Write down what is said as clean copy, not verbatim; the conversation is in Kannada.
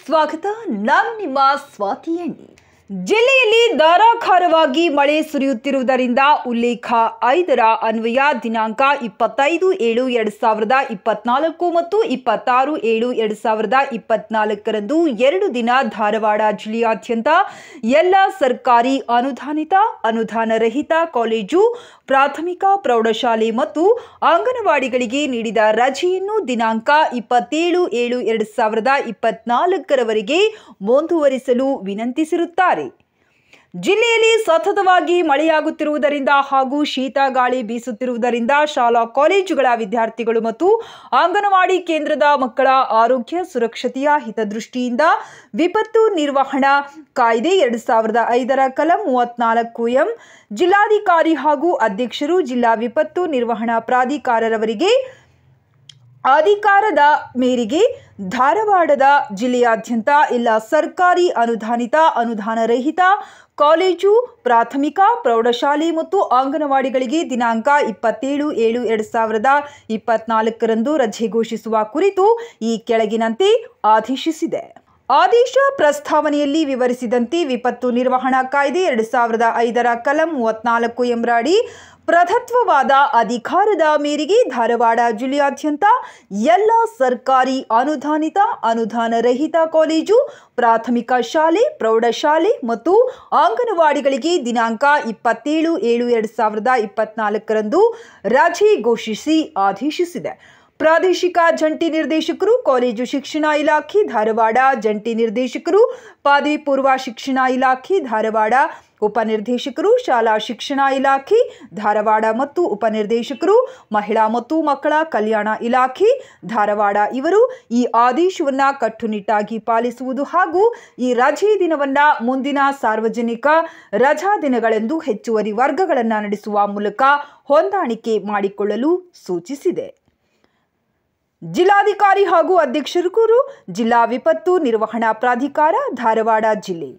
ಸ್ವಾಗತ. ನಾನು ನಿಮ್ಮ ಸ್ವಾತಿ ಎಣ್ಣಿ. ಜಿಲ್ಲೆಯಲ್ಲಿ ಧಾರಾಕಾರವಾಗಿ ಮಳೆ ಸುರಿಯುತ್ತಿರುವುದರಿಂದ ಉಲ್ಲೇಖ 5ರ ಅನ್ವಯ ದಿನಾಂಕ 25/7/2024 ಮತ್ತು 26/7/2024ರಂದು 2 ದಿನ ಧಾರವಾಡ ಜಿಲ್ಲೆಯಾದ್ಯಂತ ಎಲ್ಲ ಸರ್ಕಾರಿ ಅನುದಾನಿತ ಅನುದಾನ ರಹಿತ ಕಾಲೇಜು, ಪ್ರಾಥಮಿಕ ಪ್ರೌಢಶಾಲೆ ಮತ್ತು ಅಂಗನವಾಡಿಗಳಿಗೆ ನೀಡಿದ ರಜೆಯನ್ನು ದಿನಾಂಕ 27/7/2024ರವರೆಗೆ ಮುಂದುವರಿಸಲು ವಿನಂತಿಸಿರುತ್ತಾರೆ. ಜಿಲ್ಲೆಯಲ್ಲಿ ಸತತವಾಗಿ ಮಳೆಯಾಗುತ್ತಿರುವುದರಿಂದ ಹಾಗೂ ಶೀತ ಗಾಳಿ ಬೀಸುತ್ತಿರುವುದರಿಂದ ಶಾಲಾ ಕಾಲೇಜುಗಳ ವಿದ್ಯಾರ್ಥಿಗಳು ಮತ್ತು ಅಂಗನವಾಡಿ ಕೇಂದ್ರದ ಮಕ್ಕಳ ಆರೋಗ್ಯ ಸುರಕ್ಷತೆಯ ಹಿತದೃಷ್ಟಿಯಿಂದ ವಿಪತ್ತು ನಿರ್ವಹಣಾ ಕಾಯ್ದೆ 2005ರ ಕಲಂ 34(m) ಜಿಲ್ಲಾಧಿಕಾರಿ ಹಾಗೂ ಅಧ್ಯಕ್ಷರು ಜಿಲ್ಲಾ ವಿಪತ್ತು ನಿರ್ವಹಣಾ ಪ್ರಾಧಿಕಾರರವರಿಗೆ ಅಧಿಕಾರದ ಮೇರೆಗೆ ಧಾರವಾಡದ ಜಿಲ್ಲೆಯಾದ್ಯಂತ ಎಲ್ಲ ಸರ್ಕಾರಿ ಅನುದಾನಿತ ಅನುದಾನ ರಹಿತ ಕಾಲೇಜು, ಪ್ರಾಥಮಿಕ ಪ್ರೌಢಶಾಲೆ ಮತ್ತು ಅಂಗನವಾಡಿಗಳಿಗೆ ದಿನಾಂಕ 27/7/2024ರಂದು ರಜೆ ಘೋಷಿಸುವ ಕುರಿತು ಈ ಕೆಳಗಿನಂತೆ ಆದೇಶಿಸಿದೆ. ಆದೇಶ ಪ್ರಸ್ತಾವನೆಯಲ್ಲಿ ವಿವರಿಸಿದಂತೆ ವಿಪತ್ತು ನಿರ್ವಹಣಾ ಕಾಯ್ದೆ 2005ರ ಕಲಂ 34(m) ಅಡಿ ಪ್ರದತ್ತವಾದ ಅಧಿಕಾರದ ಮೇರೆಗೆ ಧಾರವಾಡ ಜಿಲ್ಲೆಯಾದ್ಯಂತ ಎಲ್ಲ ಸರ್ಕಾರಿ ಅನುದಾನಿತ ಅನುದಾನ ರಹಿತ ಕಾಲೇಜು, ಪ್ರಾಥಮಿಕ ಶಾಲೆ, ಪ್ರೌಢಶಾಲೆ ಮತ್ತು ಅಂಗನವಾಡಿಗಳಿಗೆ ದಿನಾಂಕ 27/7/2024ರಂದು ರಜೆ ಘೋಷಿಸಿ ಆದೇಶಿಸಿದೆ. ಪ್ರಾದೇಶಿಕ ಜಂಟಿ ನಿರ್ದೇಶಕರು, ಕಾಲೇಜು ಶಿಕ್ಷಣ ಇಲಾಖೆ ಧಾರವಾಡ, ಜಂಟಿ ನಿರ್ದೇಶಕರು, ಪದವಿ ಪೂರ್ವ ಶಿಕ್ಷಣ ಇಲಾಖೆ ಧಾರವಾಡ, ಉಪನಿರ್ದೇಶಕರು, ಶಾಲಾ ಶಿಕ್ಷಣ ಇಲಾಖೆ ಧಾರವಾಡ ಮತ್ತು ಉಪನಿರ್ದೇಶಕರು, ಮಹಿಳಾ ಮತ್ತು ಮಕ್ಕಳ ಕಲ್ಯಾಣ ಇಲಾಖೆ ಧಾರವಾಡ ಇವರು ಈ ಆದೇಶವನ್ನು ಕಟ್ಟುನಿಟ್ಟಾಗಿ ಪಾಲಿಸುವುದು ಹಾಗೂ ಈ ರಜೆ ದಿನವನ್ನು ಮುಂದಿನ ಸಾರ್ವಜನಿಕ ರಜಾ ದಿನಗಳೆಂದು ಹೆಚ್ಚುವರಿ ವರ್ಗಗಳನ್ನು ನಡೆಸುವ ಮೂಲಕ ಹೊಂದಾಣಿಕೆ ಮಾಡಿಕೊಳ್ಳಲು ಸೂಚಿಸಿದೆ. ಜಿಲ್ಲಾಧಿಕಾರಿ ಹಾಗೂ ಅಧ್ಯಕ್ಷರು, ಜಿಲ್ಲಾ ವಿಪತ್ತು ನಿರ್ವಹಣಾ ಪ್ರಾಧಿಕಾರ, ಧಾರವಾಡ ಜಿಲ್ಲೆ.